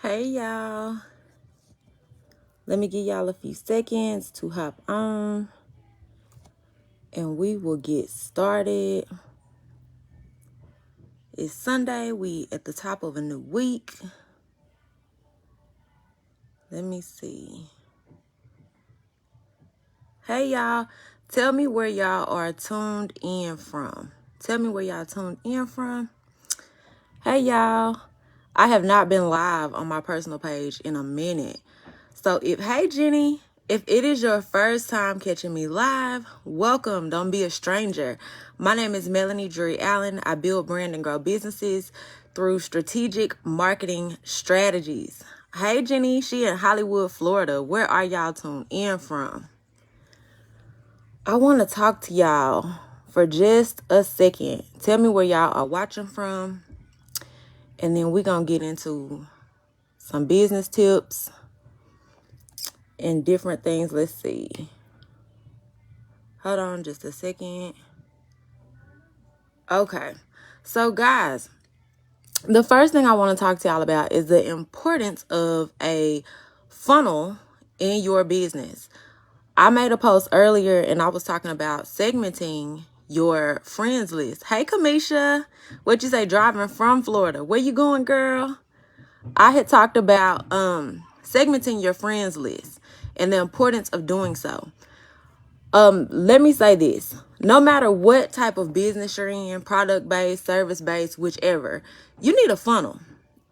Hey y'all, let me give y'all a few seconds to hop on and we will get started. It's Sunday, we at the top of a new week. Let me see. Hey y'all, tell me where y'all are tuned in from. Tell me where y'all tuned in from. Hey y'all, I have not been live on my personal page in a minute. So hey Jenny, if it is your first time catching me live, welcome. Don't be a stranger. My name is Melanie Drury Allen. I build brand and grow businesses through strategic marketing strategies. Hey Jenny, she in Hollywood, Florida. Where are y'all tuned in from? I want to talk to y'all for just a second. Tell me where y'all are watching from. And then we're going to get into some business tips and different things. Let's see. Hold on just a second. Okay. So guys, the first thing I want to talk to y'all about is the importance of a funnel in your business. I made a post earlier and I was talking about segmenting your friends list. Hey Kamisha, what you say, driving from Florida? Where you going, girl? I had talked about segmenting your friends list and the importance of doing so. Let me say this. No matter what type of business you're in, product-based, service-based, whichever, you need a funnel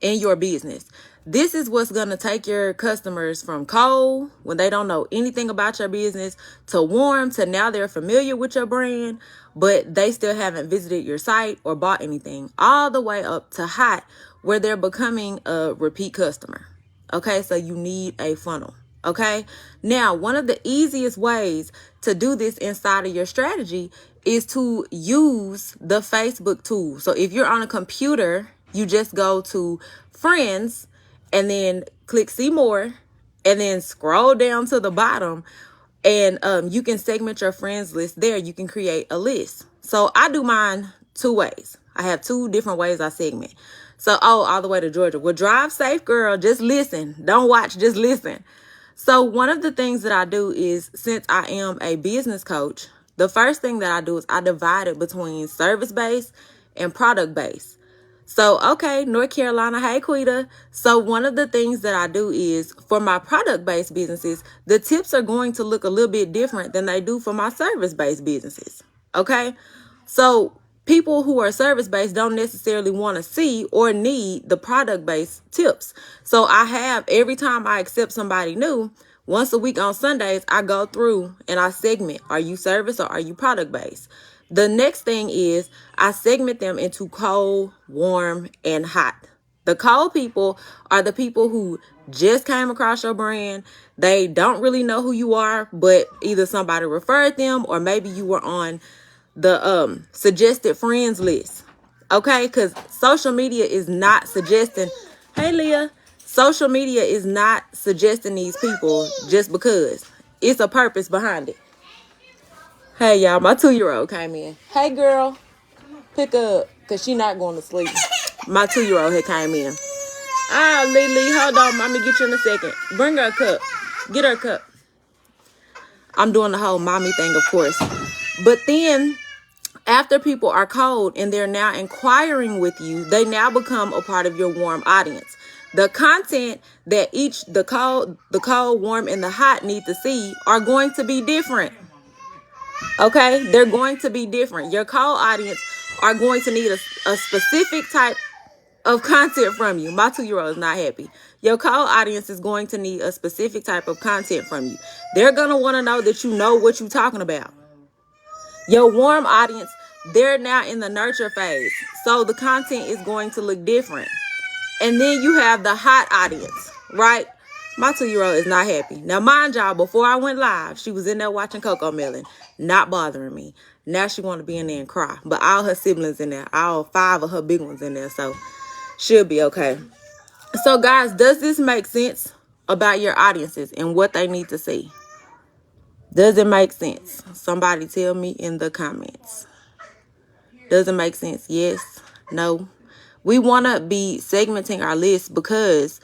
in your business. This is what's going to take your customers from cold, when they don't know anything about your business, to warm, to now they're familiar with your brand, but they still haven't visited your site or bought anything, all the way up to hot, where they're becoming a repeat customer. Okay, so you need a funnel. Okay, now one of the easiest ways to do this inside of your strategy is to use the Facebook tool. So if you're on a computer, you just go to friends and then click see more and then scroll down to the bottom, and you can segment your friends list there. You can create a list. So I do mine two ways. I have two different ways I segment. So, all the way to Georgia. Well, drive safe, girl. Just listen. Don't watch, just listen. So one of the things that I do is, since I am a business coach, the first thing that I do is I divide it between service-based and product-based. So, okay, North Carolina, hey, Quita. So one of the things that I do is, for my product-based businesses, the tips are going to look a little bit different than they do for my service-based businesses. Okay, so people who are service-based don't necessarily want to see or need the product-based tips. So I have, every time I accept somebody new, once a week on Sundays, I go through and I segment. Are you service or are you product-based? The next thing is I segment them into cold, warm, and hot. The cold people are the people who just came across your brand. They don't really know who you are, but either somebody referred them or maybe you were on the suggested friends list. Okay, because social media is not suggesting, hey Leah, social media is not suggesting these people just because. It's a purpose behind it. Hey y'all, my 2-year-old came in. Hey girl, pick up, because she not going to sleep. My 2-year-old had came in. Lily, hold on, mommy, get you in a second. Bring her a cup. Get her a cup. I'm doing the whole mommy thing, of course. But then, after people are cold and they're now inquiring with you, they now become a part of your warm audience. The content that the cold, warm, and the hot need to see are going to be different. Okay, they're going to be different. Your cold audience are going to need a specific type of content from you. My 2-year-old is not happy. Your cold audience is going to need a specific type of content from you. They're going to want to know that you know what you're talking about. Your warm audience, they're now in the nurture phase. So the content is going to look different. And then you have the hot audience, right? My 2-year-old is not happy. Now, mind y'all, before I went live, she was in there watching Coco Melon, not bothering me. Now she want to be in there and cry. But all her siblings in there, all 5 of her big ones in there, so she'll be okay. So, guys, does this make sense about your audiences and what they need to see? Does it make sense? Somebody tell me in the comments. Does it make sense? Yes? No? We want to be segmenting our list because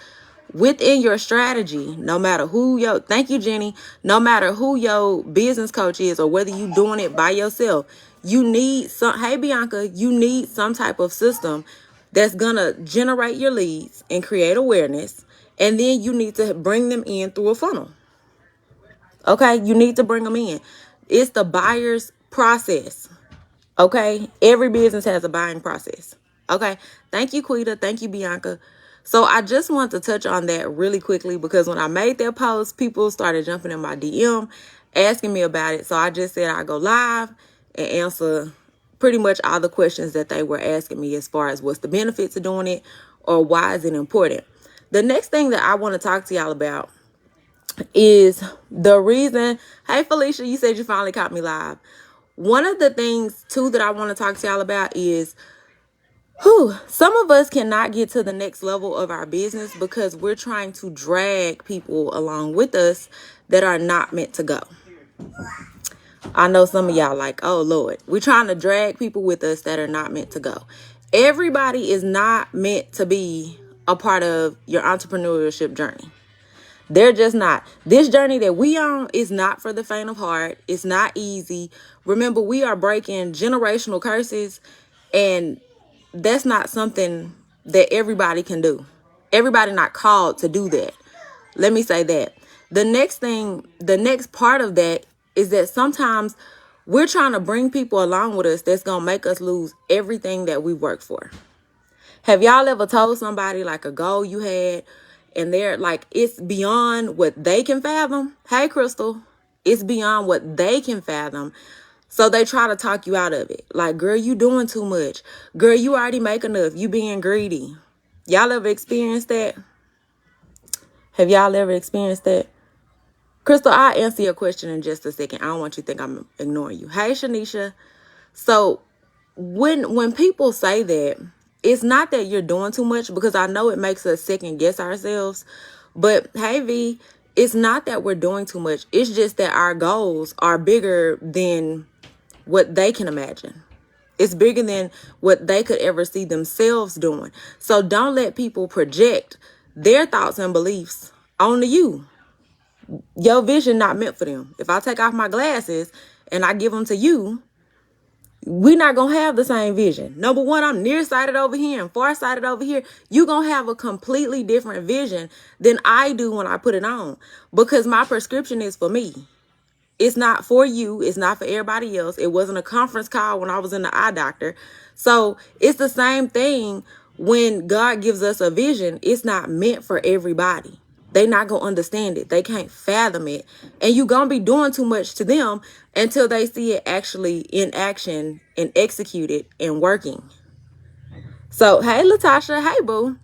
within your strategy, no matter who your, thank you, Jenny, no matter who your business coach is or whether you doing it by yourself, you need some, hey, Bianca, you need some type of system that's going to generate your leads and create awareness. And then you need to bring them in through a funnel. Okay, you need to bring them in. It's the buyer's process. Okay, every business has a buying process. Okay, thank you, Quita. Thank you, Bianca. So I just want to touch on that really quickly because when I made that post, people started jumping in my DM asking me about it. So I just said I'd go live and answer pretty much all the questions that they were asking me as far as what's the benefits of doing it or why is it important. The next thing that I want to talk to y'all about is the reason. Hey, Felicia, you said you finally caught me live. One of the things, too, that I want to talk to y'all about is some of us cannot get to the next level of our business because we're trying to drag people along with us that are not meant to go. I know some of y'all like, oh, Lord, we're trying to drag people with us that are not meant to go. Everybody is not meant to be a part of your entrepreneurship journey. They're just not. This journey that we on is not for the faint of heart. It's not easy. Remember, we are breaking generational curses, and that's not something that everybody can do. Everybody not called to do that. Let me say that. The next part of that is that sometimes we're trying to bring people along with us that's going to make us lose everything that we work for. Have y'all ever told somebody like a goal you had and they're like, it's beyond what they can fathom? Hey, Crystal, it's beyond what they can fathom. So they try to talk you out of it. Like, girl, you doing too much. Girl, you already make enough. You being greedy. Y'all ever experienced that? Have y'all ever experienced that? Crystal, I'll answer your question in just a second. I don't want you to think I'm ignoring you. Hey, Shanisha. So when people say that, it's not that you're doing too much, because I know it makes us second guess ourselves. But hey, V, it's not that we're doing too much. It's just that our goals are bigger than what they can imagine. It's bigger than what they could ever see themselves doing. So don't let people project their thoughts and beliefs onto you. Your vision not meant for them. If I take off my glasses and I give them to you, we're not going to have the same vision. Number one, I'm nearsighted over here and farsighted over here. You're going to have a completely different vision than I do when I put it on, because my prescription is for me. It's not for you. It's not for everybody else. It wasn't a conference call when I was in the eye doctor. So it's the same thing when God gives us a vision. It's not meant for everybody. They not going to understand it. They can't fathom it. And you going to be doing too much to them until they see it actually in action and executed and working. So, hey, Latasha. Hey, boo.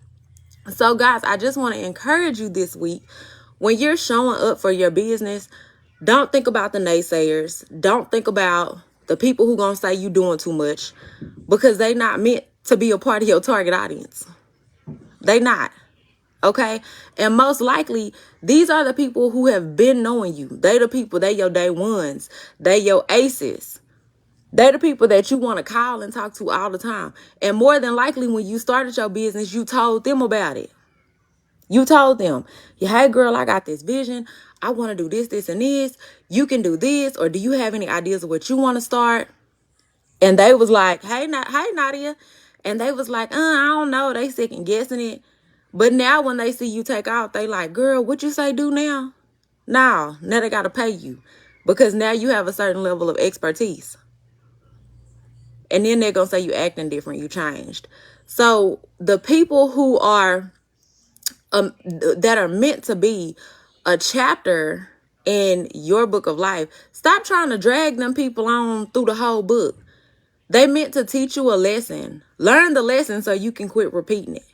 So, guys, I just want to encourage you this week. When you're showing up for your business, don't think about the naysayers. Don't think about the people who going to say you doing too much, because they not meant to be a part of your target audience. They not. Okay. And most likely, these are the people who have been knowing you. They the people, they your day ones. They your aces. They the people that you want to call and talk to all the time. And more than likely, when you started your business, you told them about it. You told them, hey, girl, I got this vision. I want to do this, this, and this. You can do this. Or do you have any ideas of what you want to start? And they was like, hey, Nadia. And they was like, I don't know. They second guessing it. But now when they see you take off, they like, girl, what you say do now? Now they got to pay you, because now you have a certain level of expertise. And then they're going to say you acting different, you changed. So the people who are that are meant to be a chapter in your book of life, stop trying to drag them people on through the whole book. They meant to teach you a lesson. Learn the lesson so you can quit repeating it.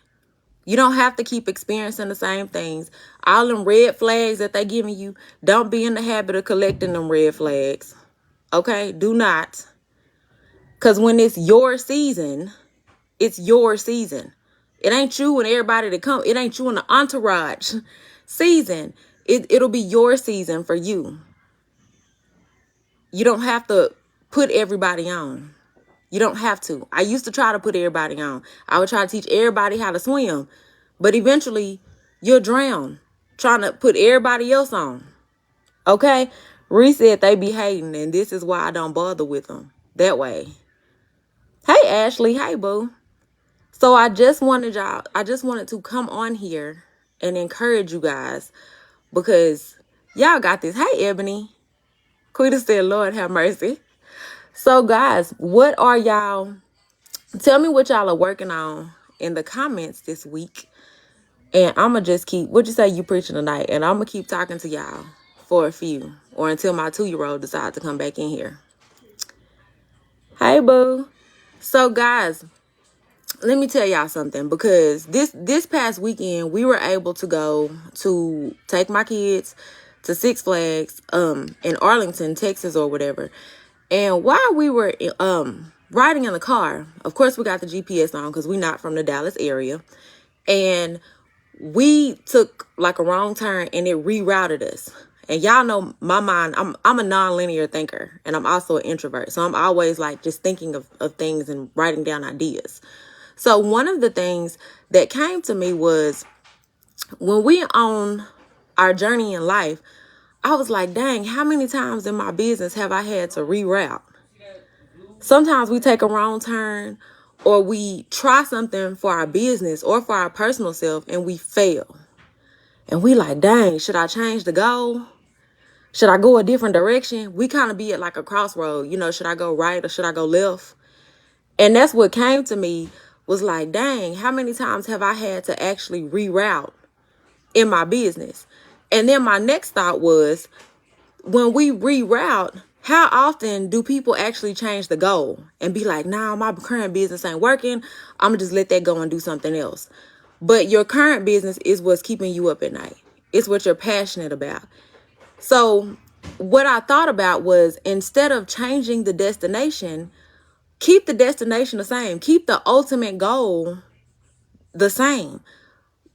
You don't have to keep experiencing the same things. All them red flags that they giving you, don't be in the habit of collecting them red flags. Okay? Do not. Because when it's your season, it's your season. It ain't you and everybody that come. It ain't you and the entourage season. It'll be your season for you. You don't have to put everybody on. You don't have to. I used to try to put everybody on. I would try to teach everybody how to swim. But eventually, you'll drown trying to put everybody else on. Okay? Reese said they be hating, and this is why I don't bother with them that way. Hey, Ashley. Hey, boo. So I just wanted to come on here and encourage you guys because y'all got this. Hey, Ebony. Quita said, Lord have mercy. So, guys, what are y'all... Tell me what y'all are working on in the comments this week. And I'm going to just keep... What you say you preaching tonight? And I'm going to keep talking to y'all for a few. Or until my 2-year-old decides to come back in here. Hey, boo. So, guys, let me tell y'all something. Because this past weekend, we were able to go to take my kids to Six Flags in Arlington, Texas or whatever. And while we were riding in the car, of course, we got the GPS on because we're not from the Dallas area. And we took like a wrong turn and it rerouted us. And y'all know my mind, I'm a non-linear thinker and I'm also an introvert. So I'm always like just thinking of things and writing down ideas. So one of the things that came to me was when we on our journey in life, I was like, dang, how many times in my business have I had to reroute? Sometimes we take a wrong turn or we try something for our business or for our personal self and we fail. And we like, dang, should I change the goal? Should I go a different direction? We kind of be at like a crossroad. You know, should I go right or should I go left? And that's what came to me was like, dang, how many times have I had to actually reroute in my business? And then my next thought was, when we reroute, how often do people actually change the goal and be like, nah, my current business ain't working. I'm going to just let that go and do something else. But your current business is what's keeping you up at night. It's what you're passionate about. So what I thought about was, instead of changing the destination, keep the destination the same. Keep the ultimate goal the same.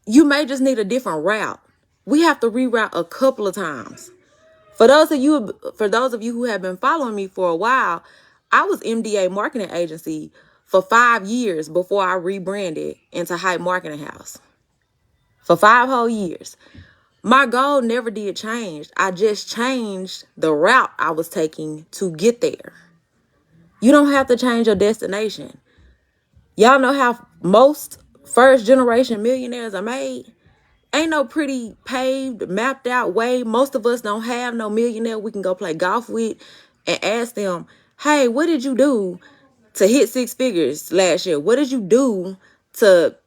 You may just need a different route. We have to reroute a couple of times. For those of you who have been following me for a while, I was MDA Marketing Agency for 5 years before I rebranded into Hype Marketing House. For 5 whole years. My goal never did change. I just changed the route I was taking to get there. You don't have to change your destination. Y'all know how most first generation millionaires are made? Ain't no pretty paved, mapped out way. Most of us don't have no millionaire we can go play golf with and ask them, hey, what did you do to hit 6 figures last year? What did you do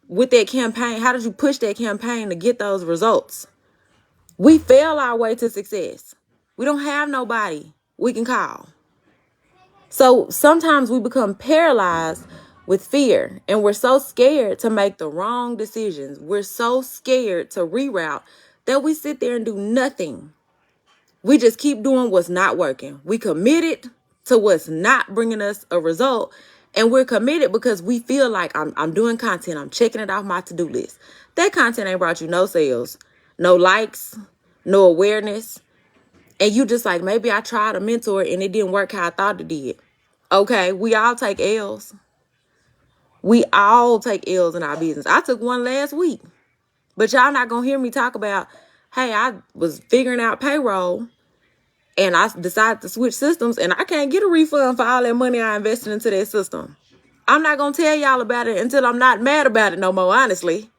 with that campaign? How did you push that campaign to get those results? We fail our way to success. We don't have nobody we can call. So sometimes we become paralyzed with fear, and we're so scared to make the wrong decisions. We're so scared to reroute that we sit there and do nothing. We just keep doing what's not working. We committed to what's not bringing us a result, and we're committed because we feel like I'm doing content. I'm checking it off my to-do list. That content ain't brought you no sales, no likes, no awareness. And you just like, maybe I tried a mentor and it didn't work how I thought it did. Okay, we all take L's. We all take L's in our business. I took one last week. But y'all not going to hear me talk about, hey, I was figuring out payroll and I decided to switch systems and I can't get a refund for all that money I invested into that system. I'm not going to tell y'all about it until I'm not mad about it no more, honestly.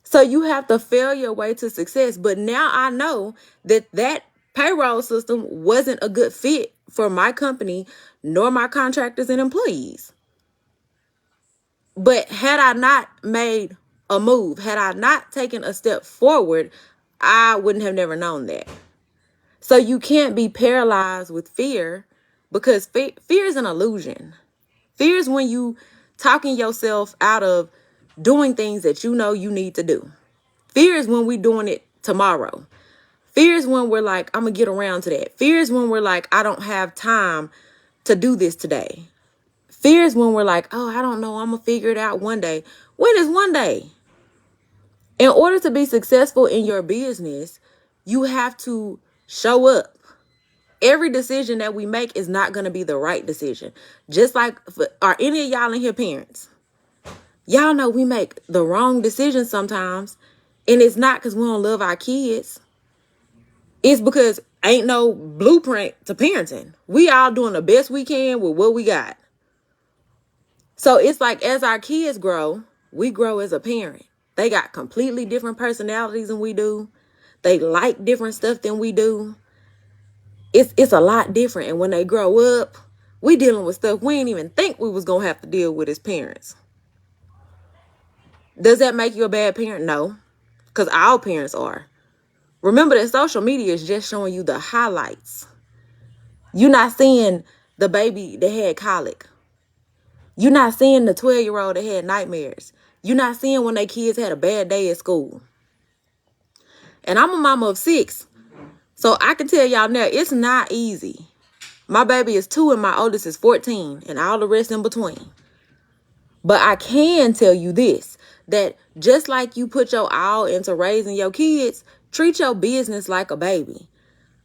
So you have to fail your way to success. But now I know that payroll system wasn't a good fit for my company, nor my contractors and employees. But had I not made a move, had I not taken a step forward, I wouldn't have never known that. So you can't be paralyzed with fear, because fear is an illusion. Fear is when you talking yourself out of doing things that you know you need to do. Fear is when we're doing it tomorrow. Fear is when we're like, I'm going to get around to that. Fear is when we're like, I don't have time to do this today. Fear is when we're like, oh, I don't know, I'm going to figure it out one day. When is one day? In order to be successful in your business, you have to show up. Every decision that we make is not going to be the right decision. Just like, are any of y'all in here parents? Y'all know we make the wrong decisions sometimes, And it's not because we don't love our kids. It's because ain't no blueprint to parenting. We all doing the best we can with what we got. So it's like as our kids grow, we grow as a parent. They got completely different personalities than we do. They like different stuff than we do. It's a lot different. And when they grow up, we dealing with stuff we didn't even think we was going to have to deal with as parents. Does that make you a bad parent? No, because our parents are. Remember that social media is just showing you the highlights. You're not seeing the baby that had colic. You're not seeing the 12-year-old that had nightmares. You're not seeing when their kids had a bad day at school. And I'm a mama of 6. So I can tell y'all now, it's not easy. My baby is 2 and my oldest is 14 and all the rest in between. But I can tell you this, that just like you put your all into raising your kids, treat your business like a baby.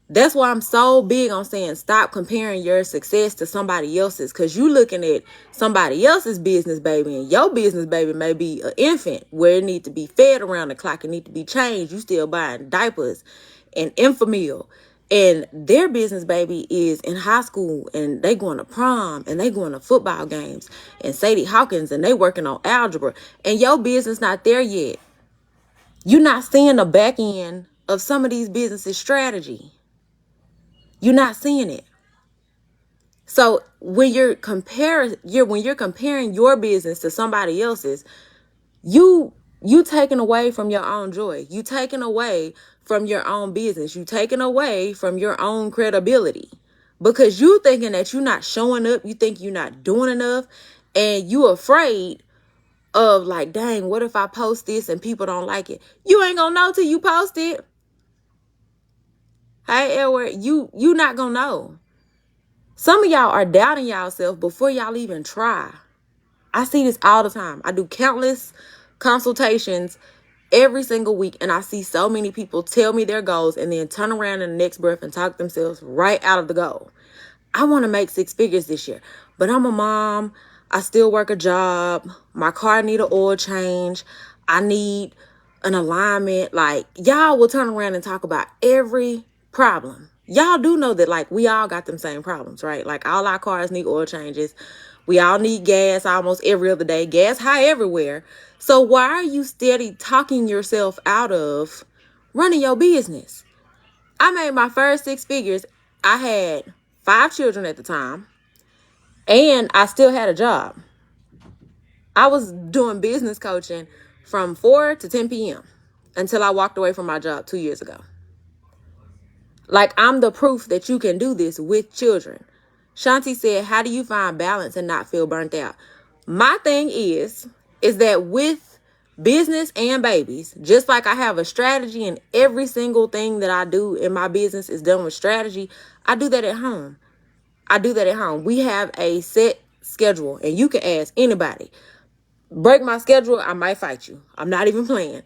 That's why I'm so big on saying stop comparing your success to somebody else's, because you looking at somebody else's business baby and your business baby may be an infant where it need to be fed around the clock. It need to be changed. You still buying diapers and Enfamil. And their business baby is in high school and they going to prom and they going to football games and Sadie Hawkins and they working on algebra and your business not there yet. You're not seeing the back end of some of these businesses' strategy. You're not seeing it. So when you're comparing your business to somebody else's, you taking away from your own joy. You taking away from your own business. You taking away from your own credibility because you thinking that you're not showing up. You think you're not doing enough, and you afraid of like, dang, what if I post this and people don't like it? You ain't gonna know till you post it. Hey, Edward, you not gonna know. Some of y'all are doubting yourself before y'all even try. I see this all the time. I do countless consultations every single week, and I see so many people tell me their goals and then turn around in the next breath and talk themselves right out of the goal. I want to make 6 figures this year, but I'm a mom. I still work a job. My car need an oil change. I need an alignment. Like, y'all will turn around and talk about every problem. Y'all do know that, like, we all got them same problems, right? Like, all our cars need oil changes. We all need gas almost every other day. Gas high everywhere. So why are you steady talking yourself out of running your business? I made my first 6 figures. I had 5 children at the time, and I still had a job. I was doing business coaching from 4 to 10 p.m. until I walked away from my job 2 years ago. Like, I'm the proof that you can do this with children. Shanti said, how do you find balance and not feel burnt out? My thing is that with business and babies, just like I have a strategy and every single thing that I do in my business is done with strategy, I do that at home. We have a set schedule, and you can ask anybody. Break my schedule, I might fight you. I'm not even playing.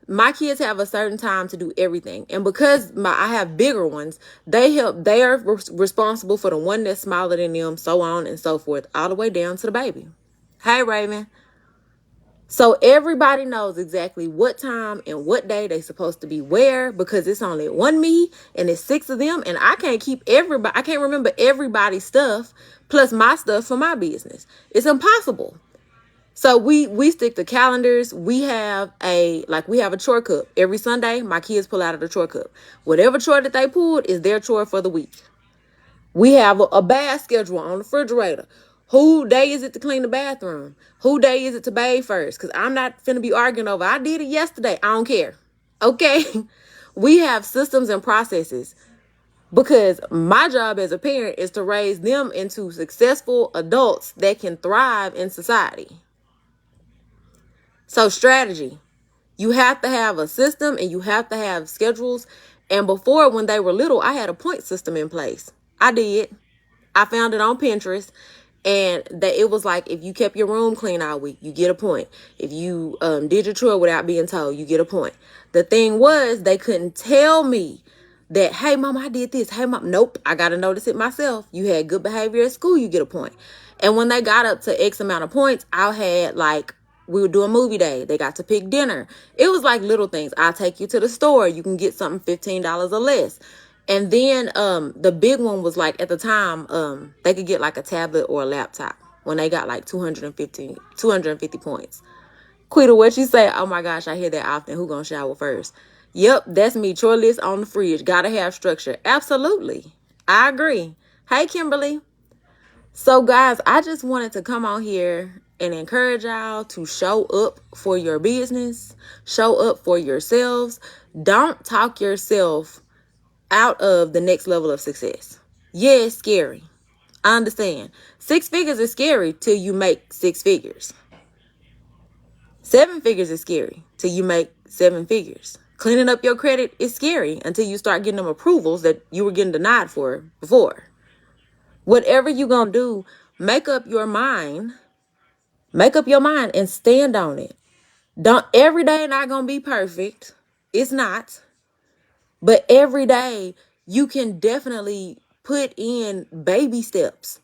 My kids have a certain time to do everything. And because I have bigger ones, they are responsible for the one that's smaller than them, so on and so forth, all the way down to the baby. Hey, Raven. So everybody knows exactly what time and what day they're supposed to be where, because it's only one me and it's 6 of them. And I can't remember everybody's stuff plus my stuff for my business. It's impossible. So we stick to calendars. We have a chore cup. Every Sunday, my kids pull out of the chore cup. Whatever chore that they pulled is their chore for the week. We have a bath schedule on the refrigerator. Who day is it to clean the bathroom? Who day is it to bathe first? Because I'm not finna be arguing over, I did it yesterday. I don't care. Okay? We have systems and processes because my job as a parent is to raise them into successful adults that can thrive in society. So strategy, you have to have a system and you have to have schedules. And before, when they were little, I had a point system in place. I did. I found it on Pinterest, and that it was like, if you kept your room clean all week, you get a point. If you did your chore without being told, you get a point. The thing was, they couldn't tell me that, hey, mom, I did this. Hey, mom, nope, I got to notice it myself. You had good behavior at school, you get a point. And when they got up to X amount of points, I had like We would do a movie day. They got to pick dinner. It was like little things. I'll take you to the store. You can get something $15 or less. And then the big one was like, at the time, they could get like a tablet or a laptop when they got like 250 points. Quita, what you say? Oh my gosh, I hear that often. Who gonna shower first? Yep, that's me. Chore list on the fridge. Gotta have structure. Absolutely. I agree. Hey, Kimberly. So guys, I just wanted to come on here and encourage y'all to show up for your business. Show up for yourselves. Don't talk yourself out of the next level of success. Yeah, it's scary. I understand. 6 figures is scary till you make 6 figures. 7 figures is scary till you make 7 figures. Cleaning up your credit is scary until you start getting them approvals that you were getting denied for before. Whatever you're going to do, make up your mind and stand on it. Every day not going to be perfect. It's not. But every day you can definitely put in baby steps.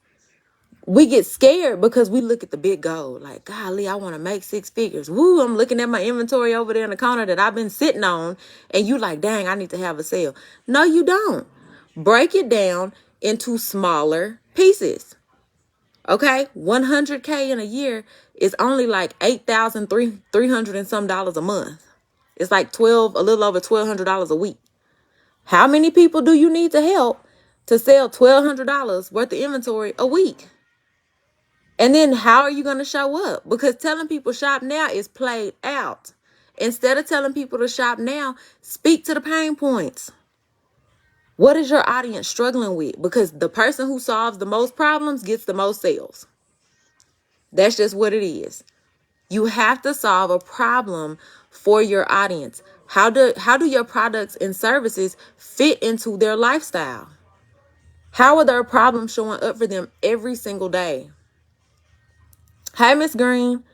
We get scared because we look at the big goal. Like, golly, I want to make 6 figures. Woo, I'm looking at my inventory over there in the corner that I've been sitting on. And you like, dang, I need to have a sale. No, you don't. Break it down into smaller pieces. Okay? 100K in a year is only like $8,300 and some dollars a month. It's like a little over $1,200 a week. How many people do you need to help to sell $1,200 worth of inventory a week? And then how are you going to show up? Because telling people shop now is played out. Instead of telling people to shop now, speak to the pain points. What is your audience struggling with? Because the person who solves the most problems gets the most sales. That's just what it is. You have to solve a problem for your audience. How do your products and services fit into their lifestyle? How are their problems showing up for them every single day? Hey, Miss Green,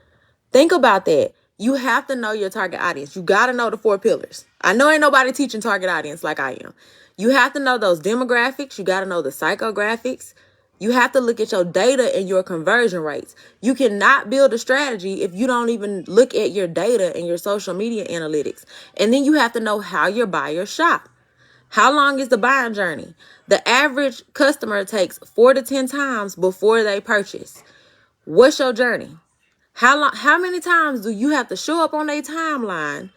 think about that. You have to know your target audience. You got to know the 4 pillars. I know ain't nobody teaching target audience like I am. You have to know those demographics. You got to know the psychographics. You have to look at your data and your conversion rates. You cannot build a strategy if you don't even look at your data and your social media analytics. And then you have to know how your buyers shop. How long is the buying journey? The average customer takes 4 to 10 times before they purchase. What's your journey? How many times do you have to show up on their timeline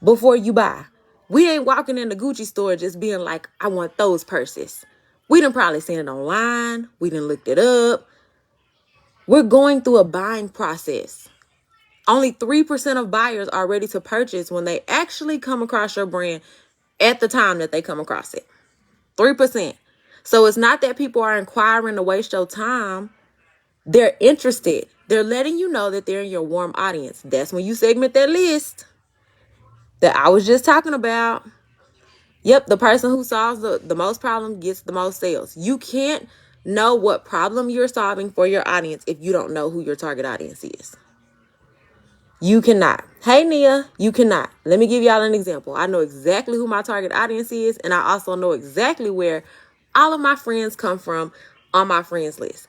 before you buy? We ain't walking in the Gucci store just being like, I want those purses. We done probably seen it online. We done looked it up. We're going through a buying process. Only 3% of buyers are ready to purchase when they actually come across your brand at the time that they come across it. 3%. So it's not that people are inquiring to waste your time. They're interested. They're letting you know that they're in your warm audience. That's when you segment that list that I was just talking about. Yep, the person who solves the most problem gets the most sales. You can't know what problem you're solving for your audience if you don't know who your target audience is. You cannot. Hey, Nia, you cannot. Let me give y'all an example. I know exactly who my target audience is, and I also know exactly where all of my friends come from on my friends list.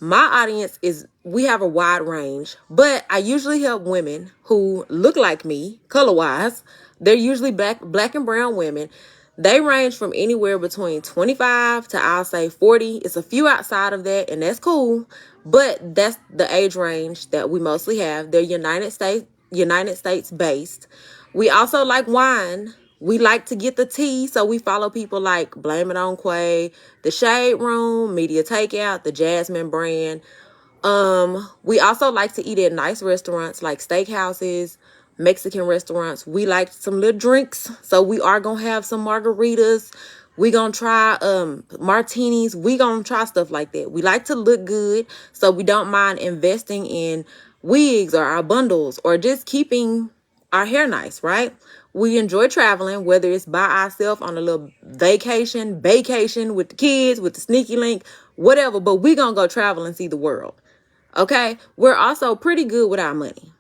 My audience we have a wide range, but I usually help women who look like me, color-wise. They're usually black and brown women. They range from anywhere between 25 to, I'll say, 40. It's a few outside of that, and that's cool. But that's the age range that we mostly have. They're United States based. We also like wine. We like to get the tea, so we follow people like Blame It On Quay, The Shade Room, Media Takeout, the Jasmine brand. We also like to eat at nice restaurants like steakhouses, Mexican restaurants. We like some little drinks, so we are gonna have some margaritas. We gonna try martinis. We gonna try stuff like that. We like to look good, so we don't mind investing in wigs or our bundles or just keeping our hair nice, right? We enjoy traveling, whether it's by ourselves on a little vacation with the kids, with the sneaky link, whatever. But we gonna go travel and see the world. Okay? We're also pretty good with our money.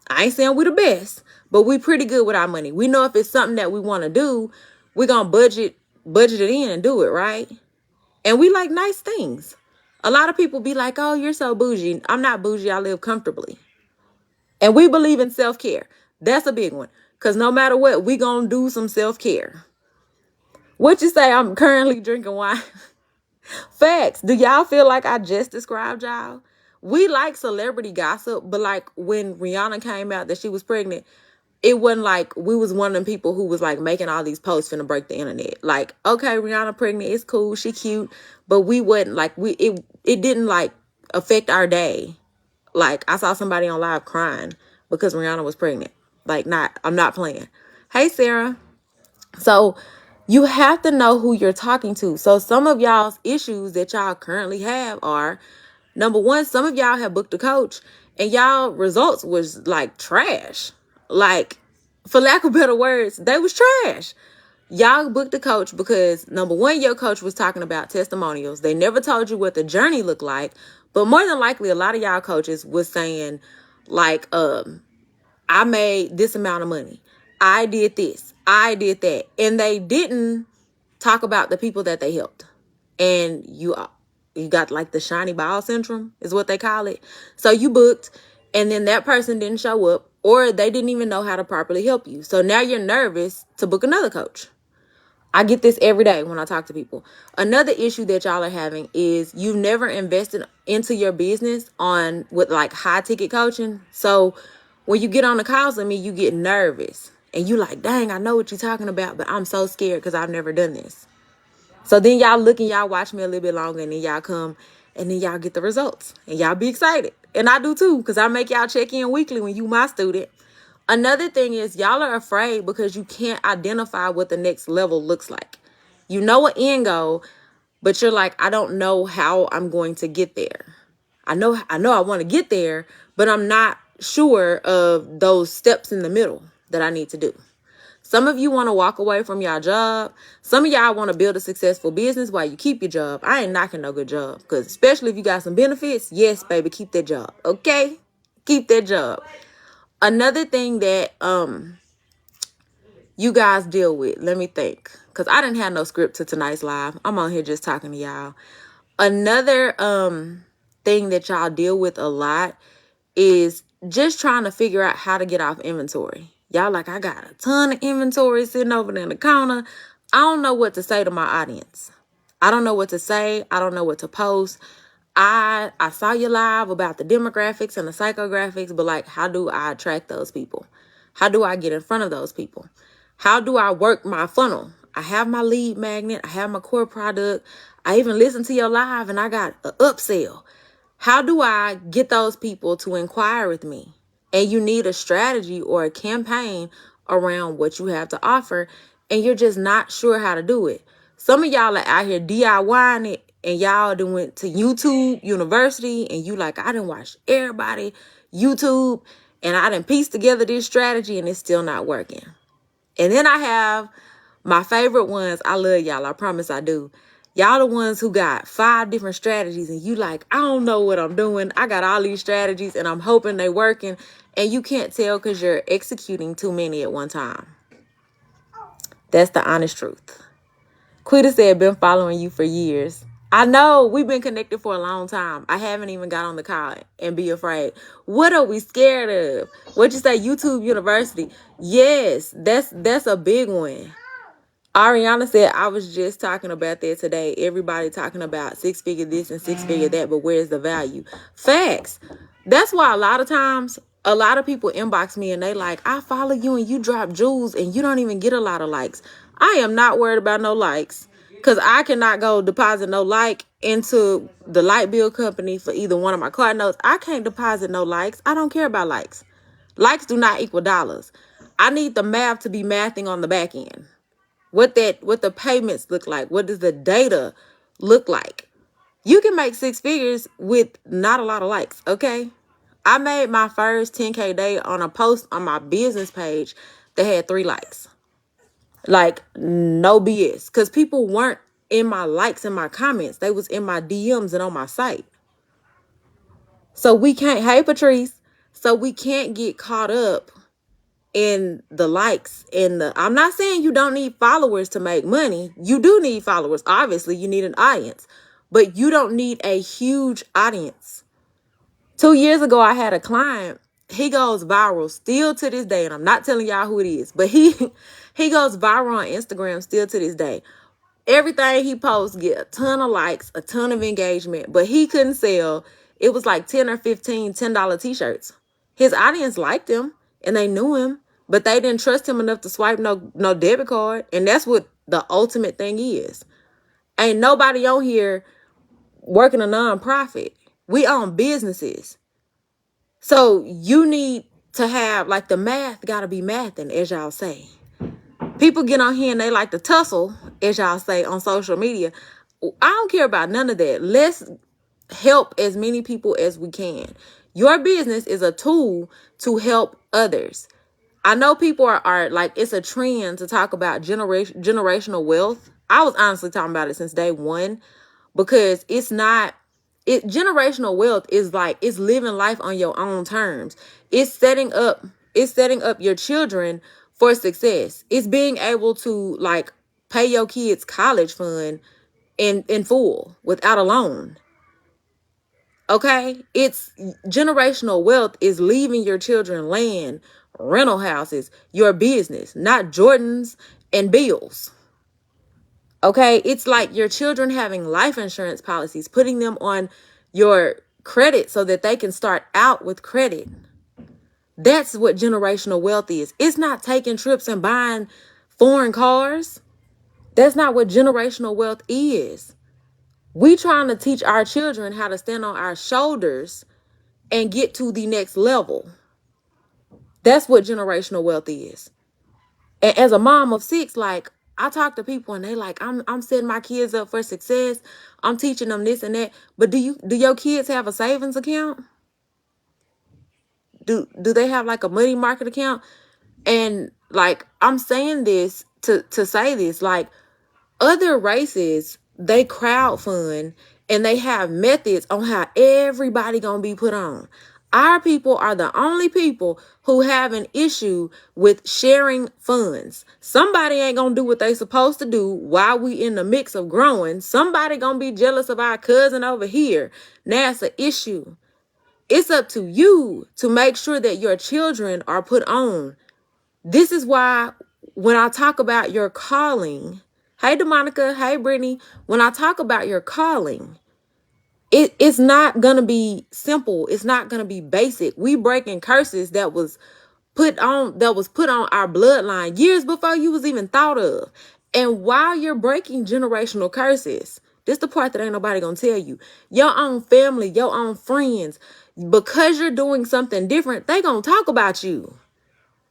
I ain't saying we're the best, but we pretty good with our money. We know if it's something that we want to do, we're gonna budget it in and do it, right? And we like nice things. A lot of people be like, oh, you're so bougie. I'm not bougie. I live comfortably. And we believe in self-care. That's a big one. Because no matter what, we going to do some self-care. What you say? I'm currently drinking wine. Facts. Do y'all feel like I just described y'all? We like celebrity gossip, but like when Rihanna came out that she was pregnant, it wasn't like we was one of them people who was like making all these posts finna break the internet. Like, okay, Rihanna pregnant, it's cool, she cute, but we wasn't like it didn't like affect our day. Like I saw somebody on live crying because Rihanna was pregnant. Like I'm not playing. Hey Sarah. So you have to know who you're talking to. So some of y'all's issues that y'all currently have are, number one, some of y'all have booked a coach and y'all results was like trash. Like, for lack of better words, they was trash. Y'all booked a coach because, number one, your coach was talking about testimonials. They never told you what the journey looked like. But more than likely, a lot of y'all coaches was saying, like, I made this amount of money. I did this. I did that. And they didn't talk about the people that they helped. And you got like the shiny ball syndrome is what they call it. So you booked and then that person didn't show up or they didn't even know how to properly help you. So now you're nervous to book another coach. I get this every day when I talk to people. Another issue that y'all are having is you've never invested into your business with like high ticket coaching. So when you get on the calls with me, you get nervous and you like, dang, I know what you're talking about, but I'm so scared because I've never done this. So then y'all look and y'all watch me a little bit longer and then y'all come and then y'all get the results and y'all be excited. And I do too, because I make y'all check in weekly when you my student. Another thing is y'all are afraid because you can't identify what the next level looks like. You know an end goal, but you're like, I don't know how I'm going to get there. I know I want to get there, but I'm not sure of those steps in the middle that I need to do. Some of you want to walk away from your job. Some of y'all want to build a successful business while you keep your job. I ain't knocking no good job, because especially if you got some benefits, yes, baby, keep that job. Okay? Keep that job. Another thing that you guys deal with, let me think, because I didn't have no script to tonight's live. I'm on here just talking to y'all. Another thing that y'all deal with a lot is just trying to figure out how to get off inventory. Y'all like, I got a ton of inventory sitting over there in the corner. I don't know what to say to my audience. I don't know what to say. I don't know what to post. I saw you live about the demographics and the psychographics, but like, how do I attract those people? How do I get in front of those people? How do I work my funnel? I have my lead magnet. I have my core product. I even listened to your live and I got an upsell. How do I get those people to inquire with me? And you need a strategy or a campaign around what you have to offer, and you're just not sure how to do it. Some of y'all are out here DIYing it, and y'all done went to YouTube University, and you like, I done watched everybody YouTube, and I done pieced together this strategy, and it's still not working. And then I have my favorite ones. I love y'all. I promise I do. Y'all the ones who got 5 different strategies and you like, I don't know what I'm doing. I got all these strategies and I'm hoping they working. And you can't tell because you're executing too many at one time. That's the honest truth. Quita said, been following you for years. I know we've been connected for a long time. I haven't even got on the call and be afraid. What are we scared of? What you say, YouTube University? Yes, that's a big one. Ariana said, I was just talking about that today. Everybody talking about 6-figure this and 6-figure that, but where's the value? Facts. That's why a lot of times, a lot of people inbox me and they like, I follow you and you drop jewels and you don't even get a lot of likes. I am not worried about no likes because I cannot go deposit no like into the light bill company for either one of my card notes. I can't deposit no likes. I don't care about likes. Likes do not equal dollars. I need the math to be mathing on the back end. What the payments look like. What does the data look like? You can make 6 figures with not a lot of likes, okay? I made my first 10K day on a post on my business page that had 3 likes. Like, no BS. Because people weren't in my likes and my comments. They was in my DMs and on my site. So we can't, hey Patrice, so we can't get caught up in the likes and I'm not saying you don't need followers to make money. You do need followers. Obviously, you need an audience, but you don't need a huge audience. 2 years ago, I had a client he goes viral still to this day, and I'm not telling y'all who it is, but he goes viral on Instagram still to this day. Everything he posts get a ton of likes, a ton of engagement, but he couldn't sell. It was like 10 or 15 $10 t-shirts. His audience liked him and they knew him, but they didn't trust him enough to swipe no debit card. And that's what the ultimate thing is. Ain't nobody on here working a nonprofit. We own businesses. So you need to have, like, the math got to be mathing, as y'all say. People get on here and they like to tussle, as y'all say, on social media. I don't care about none of that. Let's help as many people as we can. Your business is a tool to help others. I know people are like, it's a trend to talk about generational wealth. I was honestly talking about it since day one, because generational wealth is like, it's living life on your own terms. It's setting up your children for success. It's being able to, like, pay your kids' college fund in full without a loan. Okay? It's generational wealth is leaving your children land, rental houses, your business, not Jordans and bills. Okay? It's like your children having life insurance policies, putting them on your credit so that they can start out with credit. That's what generational wealth is. It's not taking trips and buying foreign cars. That's not what generational wealth is. We trying to teach our children how to stand on our shoulders and get to the next level. That's what generational wealth is. And as a mom of 6, like, I talk to people and they like, I'm setting my kids up for success. I'm teaching them this and that. But do your kids have a savings account? Do they have like a money market account? And, like, I'm saying this to say this, like, other races, they crowdfund and they have methods on how everybody gonna be put on. Our people are the only people who have an issue with sharing funds. Somebody ain't gonna do what they supposed to do while we in the mix of growing. Somebody gonna be jealous of our cousin over here. Now it's an issue. It's up to you to make sure that your children are put on. This is why when I talk about your calling, hey, DeMonica, hey, Brittany, when I talk about your calling, it's not going to be simple. It's not going to be basic. We breaking curses that was put on our bloodline years before you was even thought of. And while you're breaking generational curses, this the part that ain't nobody going to tell you. Your own family, your own friends, because you're doing something different, they going to talk about you.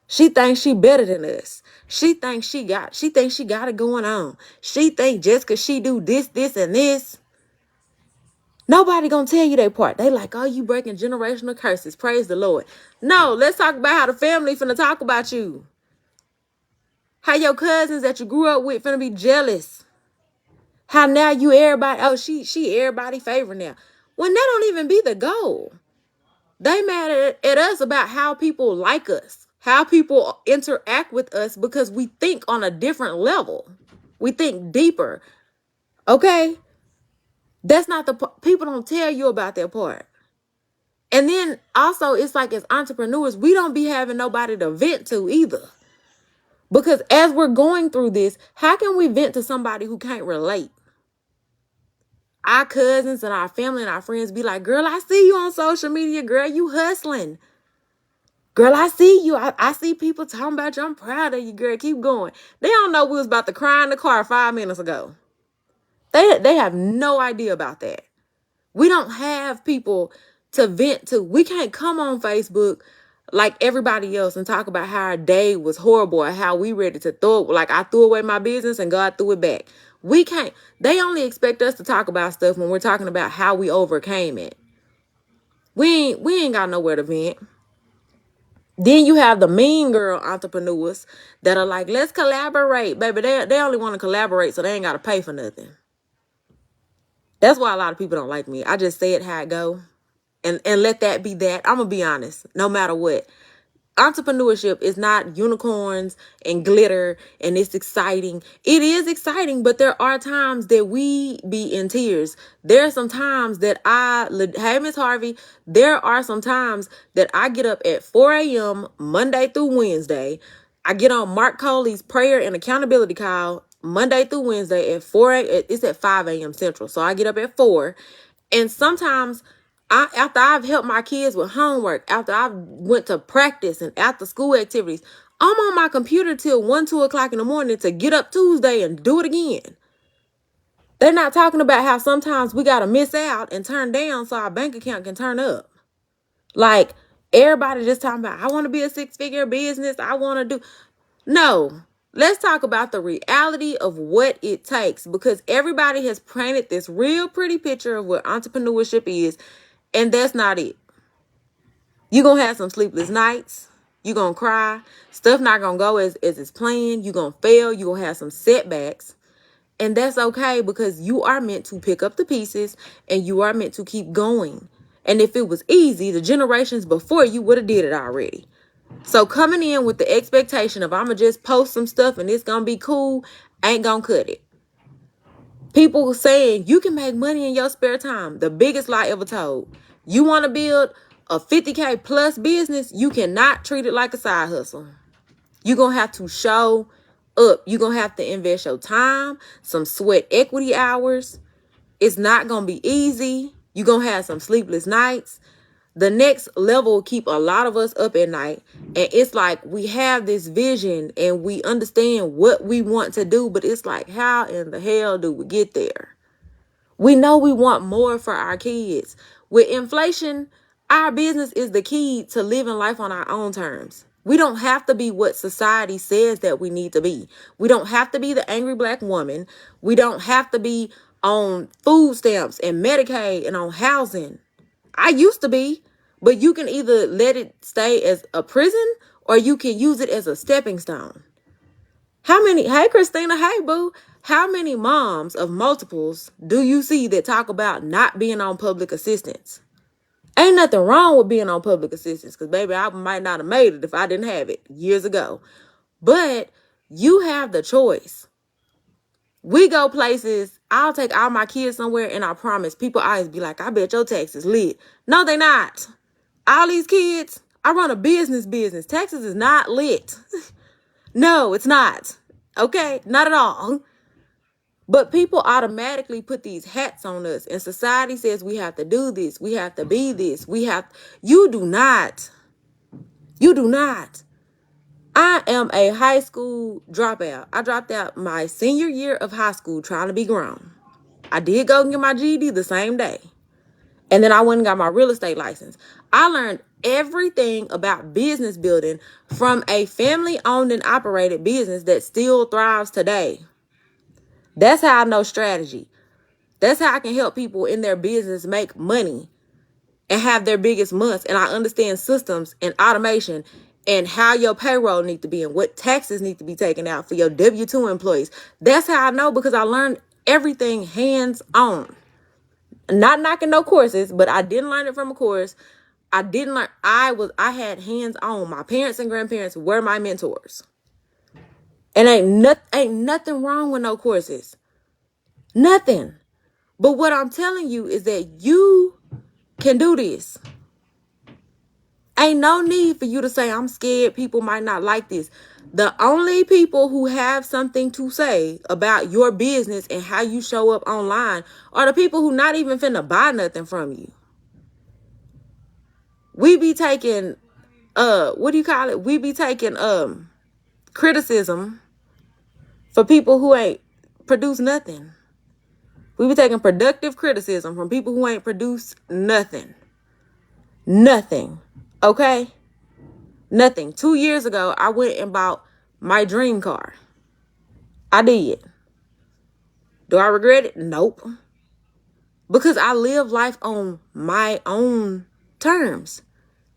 She thinks she better than us. She thinks she got it going on. She think just because she do this, and this. Nobody gonna tell you that part. They like, oh, you breaking generational curses. Praise the Lord. No, let's talk about how the family finna talk about you. How your cousins that you grew up with finna be jealous. How now you everybody, oh, she everybody favorite now. When that don't even be the goal. They mad at us about how people like us, how people interact with us, because we think on a different level. We think deeper. Okay? That's not people don't tell you about that part. And then also, it's like, as entrepreneurs, we don't be having nobody to vent to either. Because as we're going through this, how can we vent to somebody who can't relate? Our cousins and our family and our friends be like, girl, I see you on social media. Girl, you hustling. Girl, I see you. I see people talking about you. I'm proud of you, girl. Keep going. They don't know we was about to cry in the car 5 minutes ago. They have no idea about that. We don't have people to vent to. We can't come on Facebook like everybody else and talk about how our day was horrible or how we ready to throw it. Like, I threw away my business and God threw it back. We can't. They only expect us to talk about stuff when we're talking about how we overcame it. We ain't got nowhere to vent. Then you have the mean girl entrepreneurs that are like, let's collaborate. Baby, they only want to collaborate so they ain't got to pay for nothing. That's why a lot of people don't like me. I just say it how it go and let that be that. I'm going to be honest, no matter what. entrepreneurship is not unicorns and glitter and it's exciting. It is exciting, but there are times that we be in tears. There are some times that hey, Miss Harvey, there are some times that I get up at 4 a.m. Monday through Wednesday. I get on Mark Coley's prayer and accountability call Monday through Wednesday at 4 a.m. It's at 5 a.m. Central. So I get up at 4. And sometimes after I've helped my kids with homework, after I've went to practice and after school activities, I'm on my computer till 1, 2 o'clock in the morning to get up Tuesday and do it again. They're not talking about how sometimes we got to miss out and turn down so our bank account can turn up. Like, everybody just talking about, I want to be a 6-figure business. I want to do. No, let's talk about the reality of what it takes, because everybody has painted this real pretty picture of what entrepreneurship is, and that's not it. You're going to have some sleepless nights. You're going to cry. Stuff not going to go as it's planned. You're going to fail. You're going to have some setbacks. And that's okay, because you are meant to pick up the pieces and you are meant to keep going. And if it was easy, the generations before you would have did it already. So coming in with the expectation of I'm going to just post some stuff and it's going to be cool, ain't going to cut it. People saying you can make money in your spare time. The biggest lie ever told. You want to build a 50K plus business, you cannot treat it like a side hustle. You're going to have to show up. You're going to have to invest your time, some sweat equity hours. It's not going to be easy. You're going to have some sleepless nights. The next level will keep a lot of us up at night. And it's like we have this vision and we understand what we want to do, but it's like, how in the hell do we get there? We know we want more for our kids. With inflation, our business is the key to living life on our own terms. We don't have to be what society says that we need to be. We don't have to be the angry black woman. We don't have to be on food stamps and Medicaid and on housing. I used to be, but you can either let it stay as a prison or you can use it as a stepping stone. Hey, Christina, hey, boo. How many moms of multiples do you see that talk about not being on public assistance? Ain't nothing wrong with being on public assistance, because, baby, I might not have made it if I didn't have it years ago. But you have the choice. We go places, I'll take all my kids somewhere, and I promise, people always be like, I bet your Texas lit. No, they not. All these kids, I run a business. Texas is not lit. No, it's not. Okay? Not at all. But people automatically put these hats on us, and society says we have to do this, we have to be this, you do not. You do not. I am a high school dropout. I dropped out my senior year of high school trying to be grown. I did go and get my GED the same day. And then I went and got my real estate license. I learned everything about business building from a family-owned and operated business that still thrives today. That's how I know strategy. That's how I can help people in their business make money and have their biggest months. And I understand systems and automation and how your payroll needs to be and what taxes need to be taken out for your W-2 employees. That's how I know, because I learned everything hands-on. Not knocking no courses, but I didn't learn it from a course. I had hands-on. My parents and grandparents were my mentors. And ain't nothing wrong with no courses. Nothing. But what I'm telling you is that you can do this. Ain't no need for you to say, I'm scared people might not like this. The only people who have something to say about your business and how you show up online are the people who not even finna buy nothing from you. We be taking, We be taking criticism for people who ain't produced nothing. We be taking productive criticism from people who ain't produced nothing. Nothing. Okay? Nothing. 2 years ago, I went and bought my dream car. I did. Do I regret it? Nope. Because I live life on my own terms.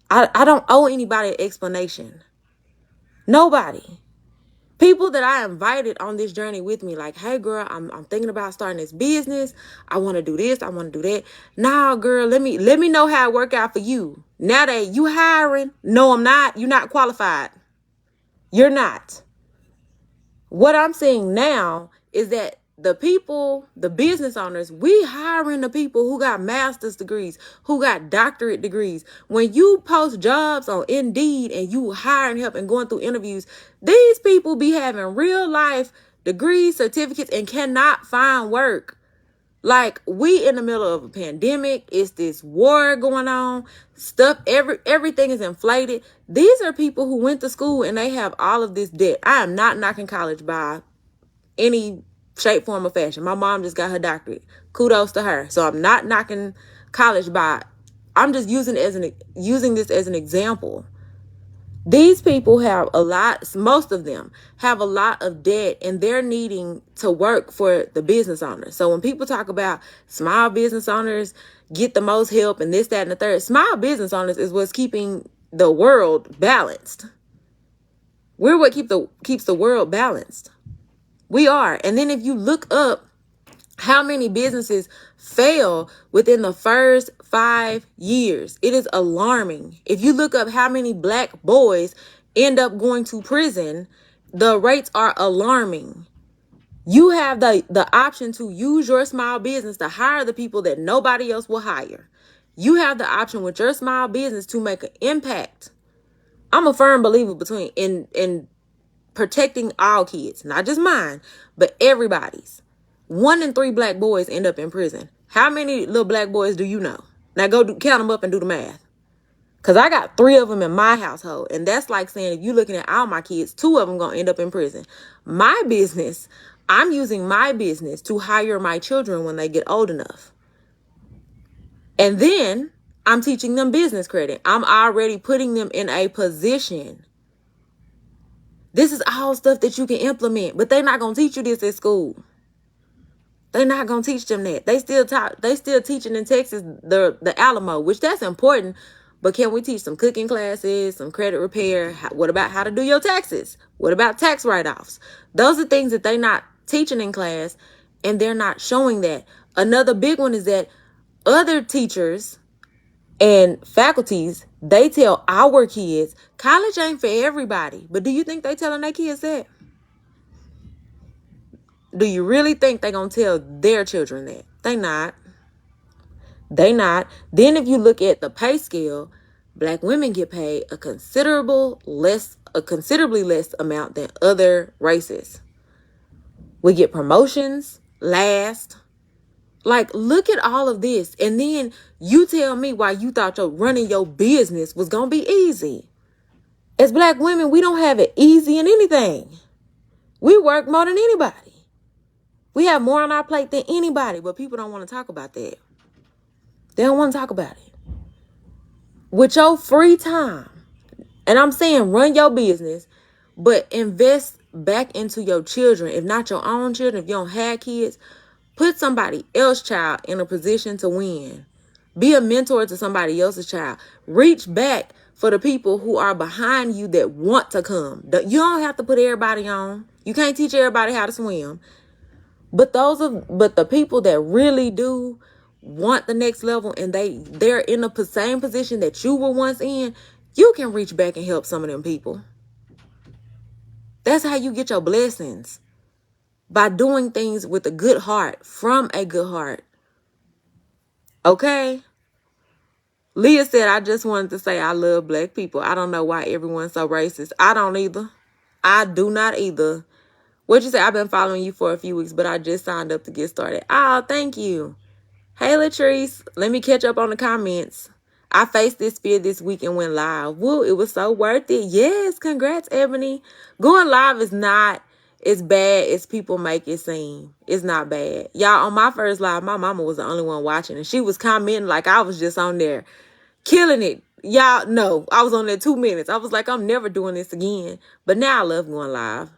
I don't owe anybody an explanation. Nobody. People that I invited on this journey with me, like, hey, girl, I'm thinking about starting this business. I want to do this. I want to do that. Nah, girl, let me know how it work out for you. Now that you hiring, no, I'm not. You're not qualified. You're not. What I'm seeing now is that the people, the business owners, we hiring the people who got master's degrees, who got doctorate degrees. When you post jobs on Indeed and you hiring help and going through interviews, these people be having real life degrees, certificates, and cannot find work. Like, we in the middle of a pandemic. It's this war going on. Everything is inflated. These are people who went to school and they have all of this debt. I am not knocking college by any shape, form, or fashion. My mom just got her doctorate. Kudos to her. So I'm not knocking college by. I'm just using this as an example. These people have most of them have a lot of debt, and they're needing to work for the business owners. So when people talk about small business owners get the most help and this, that, and the third, small business owners is what's keeping the world balanced. We're what keeps the world balanced. We are. And then if you look up how many businesses fail within the first 5 years, it is alarming. If you look up how many black boys end up going to prison, the rates are alarming. You have the option to use your small business to hire the people that nobody else will hire. You have the option with your small business to make an impact. I'm a firm believer in protecting all kids, not just mine, but everybody's. 1 in 3 black boys end up in prison. How many little black boys do you know? Now count them up and do the math. Because I got 3 of them in my household. And that's like saying, if you're looking at all my kids, 2 of them going to end up in prison. My business, I'm using my business to hire my children when they get old enough. And then I'm teaching them business credit. I'm already putting them in a position. This is all stuff that you can implement, but they're not going to teach you this at school. They're not going to teach them that. They still teaching in Texas the Alamo, which that's important. But can we teach some cooking classes, some credit repair? What about how to do your taxes? What about tax write-offs? Those are things that they're not teaching in class, and they're not showing that. Another big one is that other teachers and faculties, they tell our kids, college ain't for everybody. But do you think they telling their kids that? Do you really think they're going to tell their children that? They not. Then if you look at the pay scale, black women get paid a considerably less amount than other races. We get promotions last. Like, look at all of this. And then you tell me why you thought running your business was going to be easy. As black women, we don't have it easy in anything. We work more than anybody. We have more on our plate than anybody, but people don't want to talk about that. They don't want to talk about it. With your free time, and I'm saying run your business, but invest back into your children. If not your own children, if you don't have kids, put somebody else's child in a position to win. Be a mentor to somebody else's child. Reach back for the people who are behind you that want to come. You don't have to put everybody on. You can't teach everybody how to swim. But the people that really do want the next level, and they're in the same position that you were once in, you can reach back and help some of them people. That's how you get your blessings. By doing things with a good heart, from a good heart. Okay? Leah said, I just wanted to say I love black people. I don't know why everyone's so racist. I don't either. I do not either. What'd you say? I've been following you for a few weeks, but I just signed up to get started. Oh, thank you. Hey, Latrice. Let me catch up on the comments. I faced this fear this week and went live. Woo, it was so worth it. Yes, congrats, Ebony. Going live is not as bad as people make it seem. It's not bad. Y'all, on my first live, my mama was the only one watching, and she was commenting like I was just on there killing it. Y'all know, I was on there 2 minutes. I was like, I'm never doing this again. But now I love going live.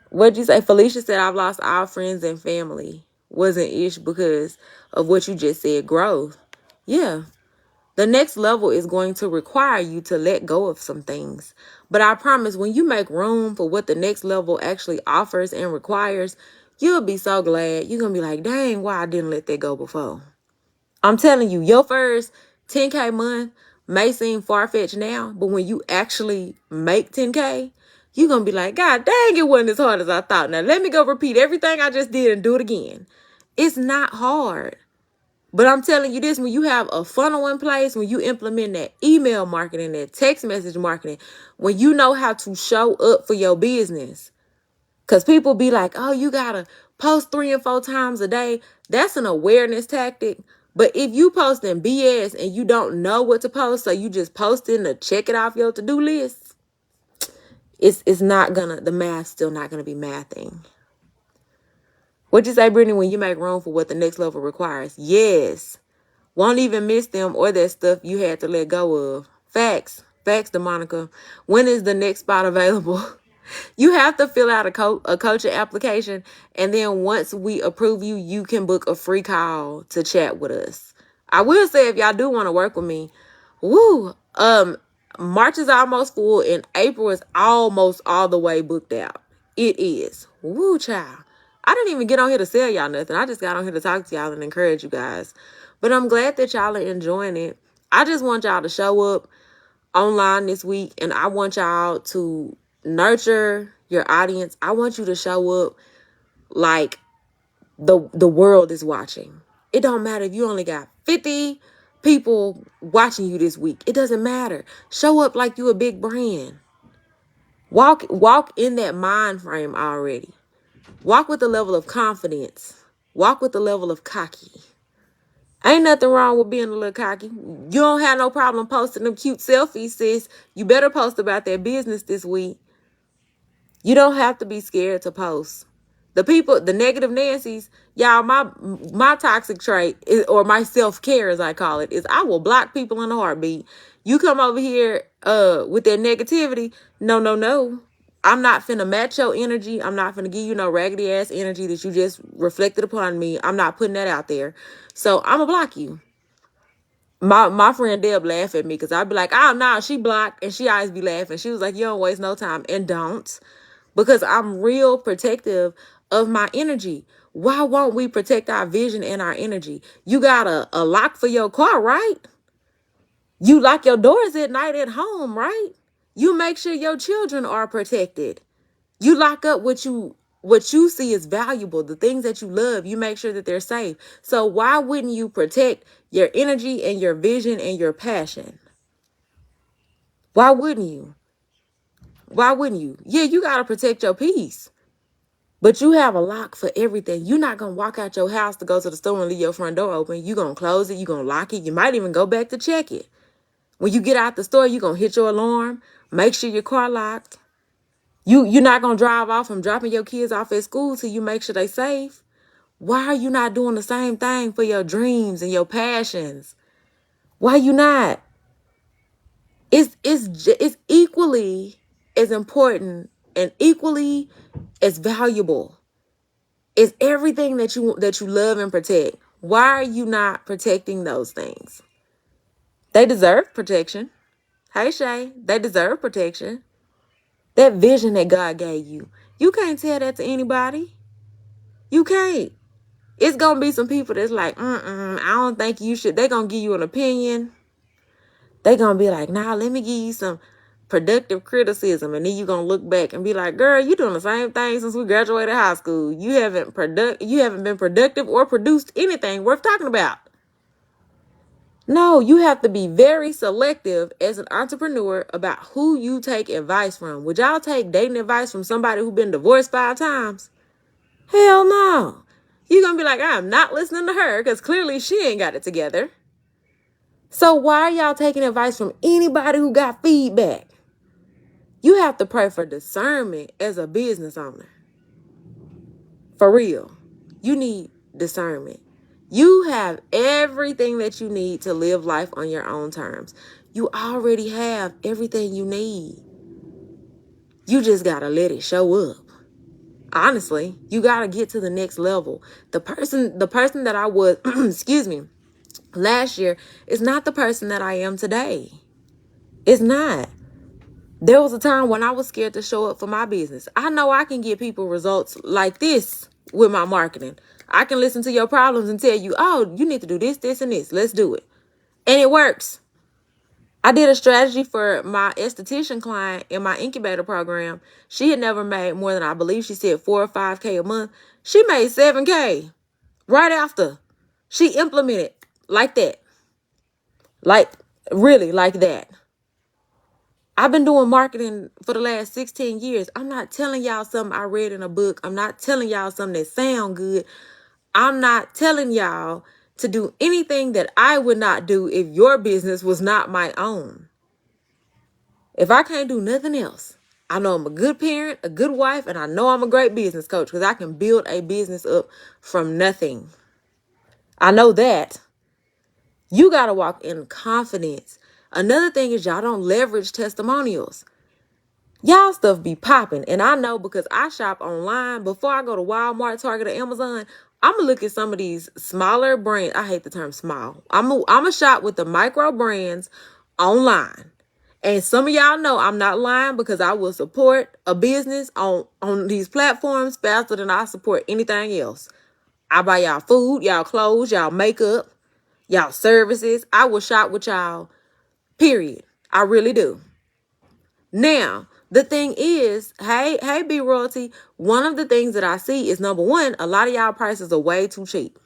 What'd you say? Felicia said, I've lost all friends and family. Wasn't ish because of what you just said, growth. Yeah. The next level is going to require you to let go of some things. But I promise, when you make room for what the next level actually offers and requires, you'll be so glad. You're going to be like, dang, why I didn't let that go before. I'm telling you, your first 10K month may seem far-fetched now, but when you actually make 10K, you're going to be like, God dang, it wasn't as hard as I thought. Now let me go repeat everything I just did and do it again. It's not hard. But I'm telling you this, when you have a funnel in place, when you implement that email marketing, that text message marketing, when you know how to show up for your business, because people be like, oh, you got to post 3 and 4 times a day. That's an awareness tactic. But if you posting BS and you don't know what to post, so you just posting to check it off your to-do list, it's not gonna, the math's still not gonna be mathing. What'd you say, Brittany, when you make room for what the next level requires? Yes. Won't even miss them or that stuff you had to let go of. Facts. Facts, DeMonica. When is the next spot available? You have to fill out a coaching application, and then once we approve you, you can book a free call to chat with us. I will say, if y'all do want to work with me, March is almost full, and April is almost all the way booked out. It is. Woo, child. I didn't even get on here to sell y'all nothing. I just got on here to talk to y'all and encourage you guys. But I'm glad that y'all are enjoying it. I just want y'all to show up online this week, and I want y'all to nurture your audience. I want you to show up like the world is watching. It don't matter if you only got 50 people watching you this week. It doesn't matter. Show up like you a big brand. Walk in that mind frame already. Walk with the level of confidence. Walk with the level of cocky. Ain't nothing wrong with being a little cocky. You don't have no problem posting them cute selfies, sis. You better post about their business this week. You don't have to be scared to post. The people, the negative Nancy's, y'all, my toxic trait, is, or my self-care as I call it, is I will block people in a heartbeat. You come over here with that negativity. No. I'm not finna match your energy. I'm not finna give you no raggedy ass energy that you just reflected upon me. I'm not putting that out there. So I'm gonna block you. My friend Deb laugh at me because I'd be like, oh no, she blocked, and she always be laughing. She was like, you don't waste no time, and don't. Because I'm real protective of my energy. Why won't we protect our vision and our energy? You got a lock for your car, right? You lock your doors at night at home, right? You make sure your children are protected. You lock up what you see is valuable, the things that you love. You make sure that they're safe. So why wouldn't you protect your energy and your vision and your passion? Why wouldn't you? Why wouldn't you? Yeah, you got to protect your peace. But you have a lock for everything. You're not going to walk out your house to go to the store and leave your front door open. You're going to close it. You're going to lock it. You might even go back to check it. When you get out the store, you're going to hit your alarm. Make sure your car locked. You're not going to drive off from dropping your kids off at school till you make sure they're safe. Why are you not doing the same thing for your dreams and your passions? Why you not? It's equally as important and equally as valuable. It's everything that you love and protect. Why are you not protecting those things? They deserve protection. Hey, Shay, they deserve protection. That vision that God gave you, you can't tell that to anybody. You can't. It's going to be some people that's like, I don't think you should. They're going to give you an opinion. They're going to be like, nah, let me give you some productive criticism. And then you're going to look back and be like, girl, you doing the same thing since we graduated high school. You haven't been productive or produced anything worth talking about. No, you have to be very selective as an entrepreneur about who you take advice from. Would y'all take dating advice from somebody who's been divorced 5 times? Hell no. You're going to be like, I'm not listening to her because clearly she ain't got it together. So why are y'all taking advice from anybody who got feedback? You have to pray for discernment as a business owner. For real. You need discernment. You have everything that you need to live life on your own terms. You already have everything you need. You just got to let it show up. Honestly, you got to get to the next level. The person that I was, last year is not the person that I am today. It's not. There was a time when I was scared to show up for my business. I know I can get people results like this with my marketing. I can listen to your problems and tell you, oh, you need to do this, this, and this. Let's do it. And it works. I did a strategy for my esthetician client in my incubator program. She had never made more than, I believe she said, 4 or 5K a month. She made 7K right after. She implemented like that. Like, really like that. I've been doing marketing for the last 16 years. I'm not telling y'all something I read in a book. I'm not telling y'all something that sound good. I'm not telling y'all to do anything that I would not do if your business was not my own. If I can't do nothing else, I know I'm a good parent, a good wife, and I know I'm a great business coach because I can build a business up from nothing. I know that. You got to walk in confidence. Another thing is y'all don't leverage testimonials. Y'all stuff be popping. And I know because I shop online. Before I go to Walmart, Target, or Amazon, I'm going to look at some of these smaller brands. I hate the term small. I'm a shop with the micro brands online. And some of y'all know I'm not lying because I will support a business on these platforms faster than I support anything else. I buy y'all food, y'all clothes, y'all makeup, y'all services. I will shop with y'all, period. I really do. Now, the thing is, hey, B Royalty, one of the things that I see is, number one, a lot of y'all prices are way too cheap.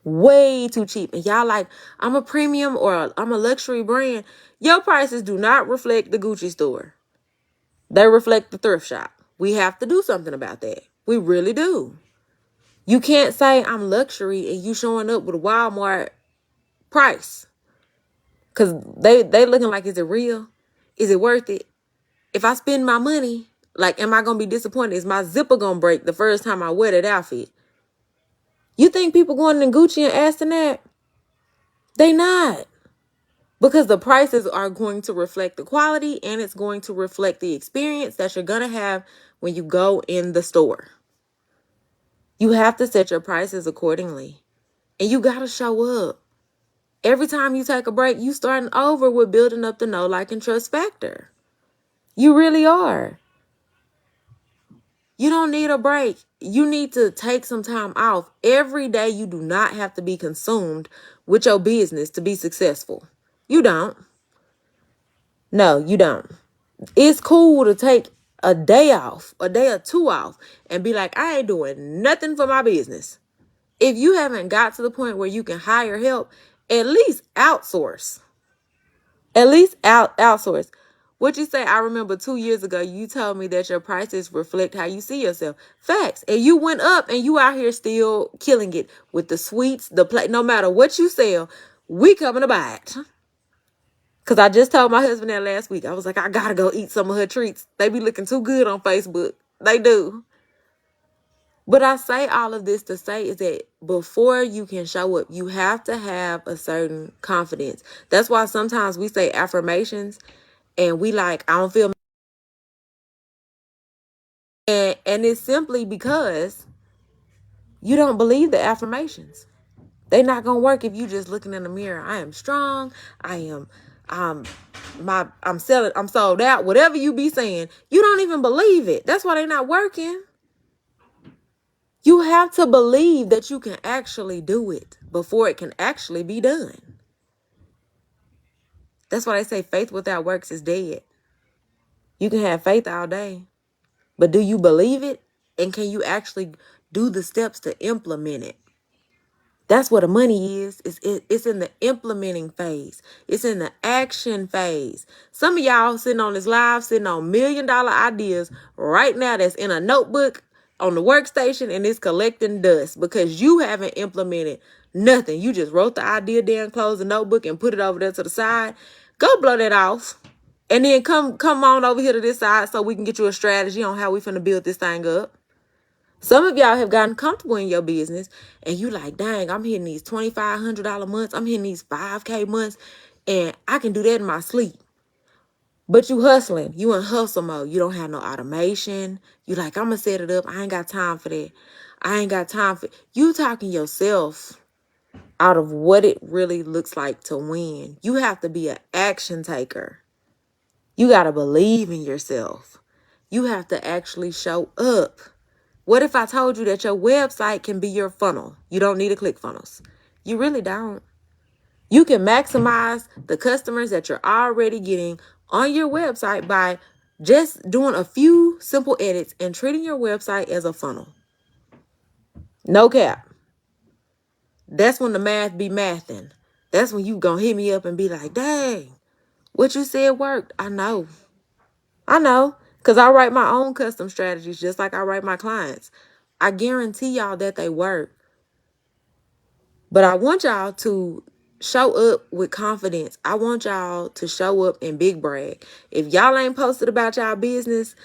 Way too cheap. And y'all like, I'm a premium or I'm a luxury brand. Your prices do not reflect the Gucci store. They reflect the thrift shop. We have to do something about that. We really do. You can't say I'm luxury and you showing up with a Walmart price. Because they looking like, is it real? Is it worth it? If I spend my money, like, am I going to be disappointed? Is my zipper going to break the first time I wear that outfit? You think people going in Gucci and asking that? They not. Because the prices are going to reflect the quality and it's going to reflect the experience that you're going to have when you go in the store. You have to set your prices accordingly. And you got to show up. Every time you take a break, you starting over with building up the know, like, and trust factor. You really are. You don't need a break. You need to take some time off. Every day you do not have to be consumed with your business to be successful. You don't. No, you don't. It's cool to take a day off, a day or two off, and be like, I ain't doing nothing for my business. If you haven't got to the point where you can hire help, at least outsource. At least outsource. What you say? I remember 2 years ago, you told me that your prices reflect how you see yourself. Facts. And you went up and you out here still killing it with the sweets, the plate. No matter what you sell, we coming to buy it. Because I just told my husband that last week. I was like, I got to go eat some of her treats. They be looking too good on Facebook. They do. But I say all of this to say is that before you can show up, you have to have a certain confidence. That's why sometimes we say affirmations and we like, I don't feel. And it's simply because you don't believe the affirmations. They're not going to work if you just looking in the mirror. I am strong. I'm selling. I'm sold out. Whatever you be saying, you don't even believe it. That's why they're not working. You have to believe that you can actually do it before it can actually be done. That's why they say faith without works is dead. You can have faith all day, but do you believe it? And can you actually do the steps to implement it? That's what the money is. It's in the implementing phase. It's in the action phase. Some of y'all sitting on this live, sitting on $1 million ideas right now that's in a notebook on the workstation and it's collecting dust because you haven't implemented nothing. You just wrote the idea down, closed the notebook and put it over there to the side. Go blow that off. And then come on over here to this side so we can get you a strategy on how we finna build this thing up. Some of y'all have gotten comfortable in your business and you like, dang, I'm hitting these $2,500 months. I'm hitting these 5K months and I can do that in my sleep. But you hustling. You in hustle mode. You don't have no automation. You like, I'm going to set it up. I ain't got time for that. I ain't got time for you talking yourself out of what it really looks like to win. You have to be an action taker. You got to believe in yourself. You have to actually show up. What if I told you that your website can be your funnel? You don't need to ClickFunnels. You really don't. You can maximize the customers that you're already getting on your website by just doing a few simple edits and treating your website as a funnel. No cap. That's when the math be mathing. That's when you gonna hit me up and be like, dang, what you said worked. I know. Because I write my own custom strategies just like I write my clients. I guarantee y'all that they work. But I want y'all to show up with confidence. I want y'all to show up and big brag. If y'all ain't posted about y'all business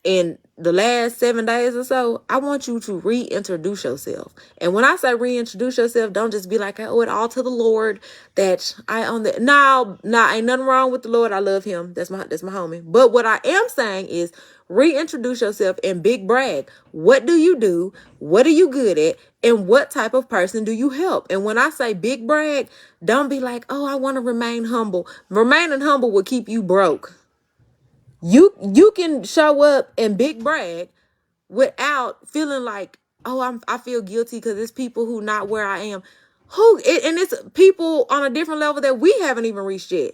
in the last 7 days or so, I want you to reintroduce yourself. And when I say reintroduce yourself, don't just be like, I owe it all to the Lord that I own that. No, ain't nothing wrong with the Lord. I love him. That's my homie. But what I am saying is reintroduce yourself and big brag. What do you do? What are you good at? And what type of person do you help? And when I say big brag, don't be like, oh, I want to remain humble. Remaining humble will keep you broke. You can show up and big brag without feeling like, oh, I feel guilty because it's people who not where I am. And it's people on a different level that we haven't even reached yet.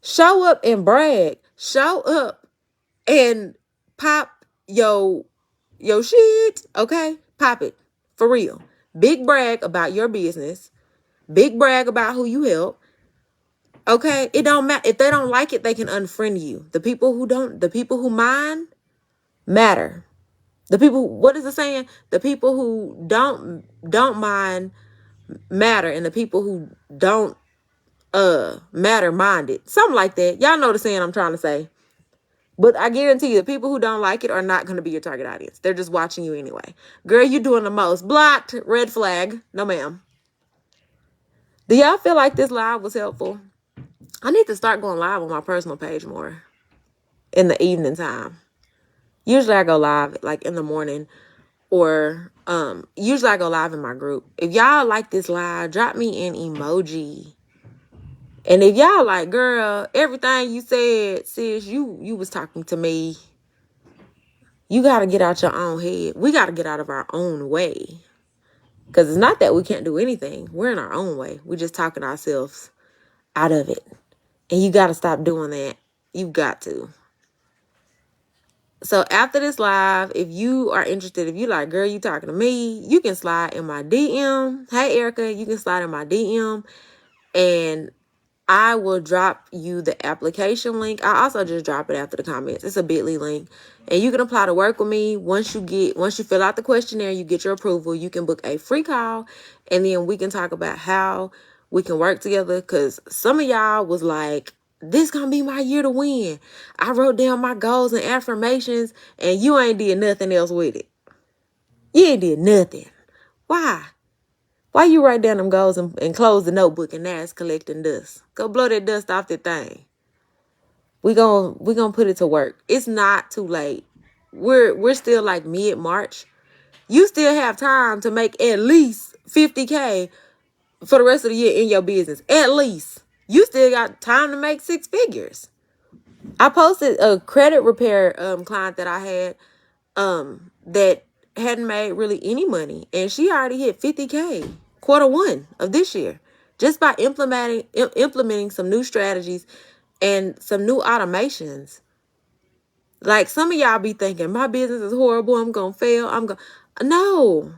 Show up and brag. Show up and pop your shit. Okay? Pop it. For real. Big brag about your business. Big brag about who you help. Okay, it don't matter. If they don't like it, they can unfriend you. The people who mind matter. The people, what is it saying? The people who don't mind matter, and the people who don't matter minded. Something like that. Y'all know the saying I'm trying to say. But I guarantee you, the people who don't like it are not going to be your target audience. They're just watching you anyway. Girl, you doing the most. Blocked. Red flag. No, ma'am. Do y'all feel like this live was helpful? I need to start going live on my personal page more in the evening time. Usually I go live like in the morning, or usually I go live in my group. If y'all like this live, drop me an emoji. And if y'all like, girl, everything you said, sis, you was talking to me. You got to get out your own head. We got to get out of our own way. Because it's not that we can't do anything. We're in our own way. We're just talking ourselves out of it. And you got to stop doing that. You've got to. So after this live, if you are interested, if you like, girl, you talking to me, you can slide in my DM. Hey, Erica, you can slide in my DM. And I will drop you the application link. I also just drop it after the comments. It's a bit.ly link. And you can apply to work with me. Once you fill out the questionnaire, you get your approval, you can book a free call. And then we can talk about how we can work together. Because some of y'all was like, this gonna be my year to win. I wrote down my goals and affirmations, and you ain't did nothing else with it. You ain't did nothing. Why? Why you write down them goals and close the notebook and now it's collecting dust? Go blow that dust off that thing. We gonna put it to work. It's not too late. We're still like mid-March. You still have time to make at least $50K for the rest of the year in your business. At least. You still got time to make 6 figures. I posted a credit repair client that I had that hadn't made really any money, and she already hit 50K Q1 of this year just by implementing some new strategies and some new automations. Like, some of y'all be thinking my business is horrible, I'm gonna fail, no.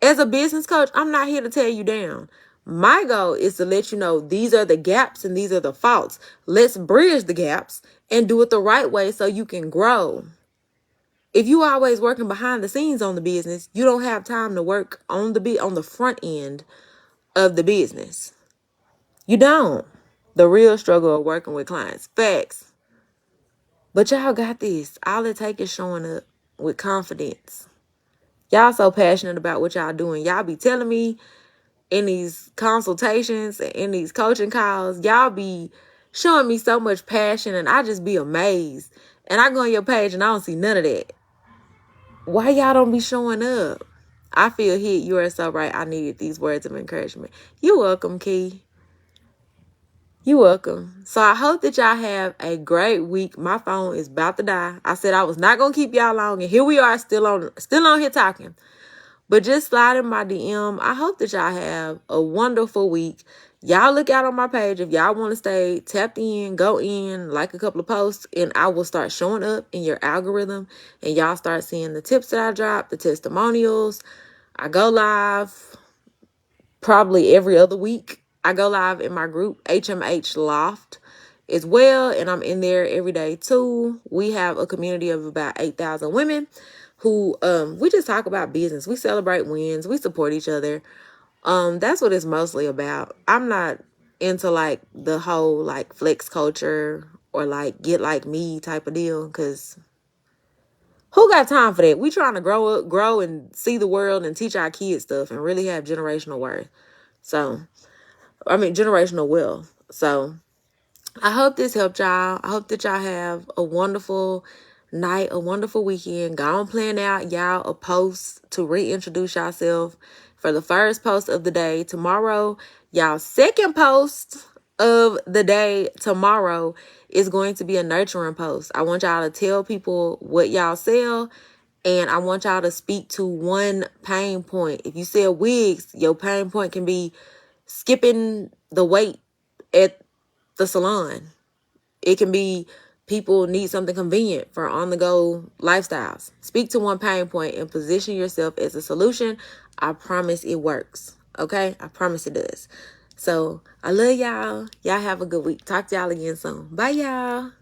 As a business coach, I'm not here to tear you down. My goal is to let you know these are the gaps and these are the faults. Let's bridge the gaps and do it the right way so you can grow. If you always working behind the scenes on the business, you don't have time to work on the front end of the business. You don't. The real struggle of working with clients. Facts. But y'all got this. All it takes is showing up with confidence. Y'all so passionate about what y'all doing. Y'all be telling me in these consultations and in these coaching calls, y'all be showing me so much passion, and I just be amazed. And I go on your page and I don't see none of that. Why y'all don't be showing up? I feel hit. You are so right. I needed these words of encouragement. You're welcome, Key. You're welcome. So I hope that y'all have a great week. My phone is about to die. I said I was not going to keep y'all long, and here we are still on here talking. But just slide in my DM. I hope that y'all have a wonderful week. y'all look out on my page. If y'all want to stay tapped in, go in, like a couple of posts, and I will start showing up in your algorithm, and y'all start seeing the tips that I drop, the testimonials. I go live probably every other week. I go live in my group, HMH Loft, as well, and I'm in there every day too. We have a community of about 8,000 women who we just talk about business. We celebrate wins. We support each other. That's what it's mostly about. I'm not into like the whole like flex culture or like get like me type of deal, because who got time for that? We trying to grow and see the world and teach our kids stuff and really have generational worth. So, I mean, generational wealth. So, I hope this helped y'all. I hope that y'all have a wonderful night, a wonderful weekend. Go on, plan out y'all a post to reintroduce yourself for the first post of the day tomorrow. Y'all second post of the day tomorrow is going to be a nurturing post. I want y'all to tell people what y'all sell, and I want y'all to speak to one pain point. If you sell wigs, your pain point can be skipping the wait at the salon. It can be people need something convenient for on-the-go lifestyles. Speak to one pain point and position yourself as a solution. I promise it works. Okay? I promise it does. So, I love y'all. Y'all have a good week. Talk to y'all again soon. Bye, y'all.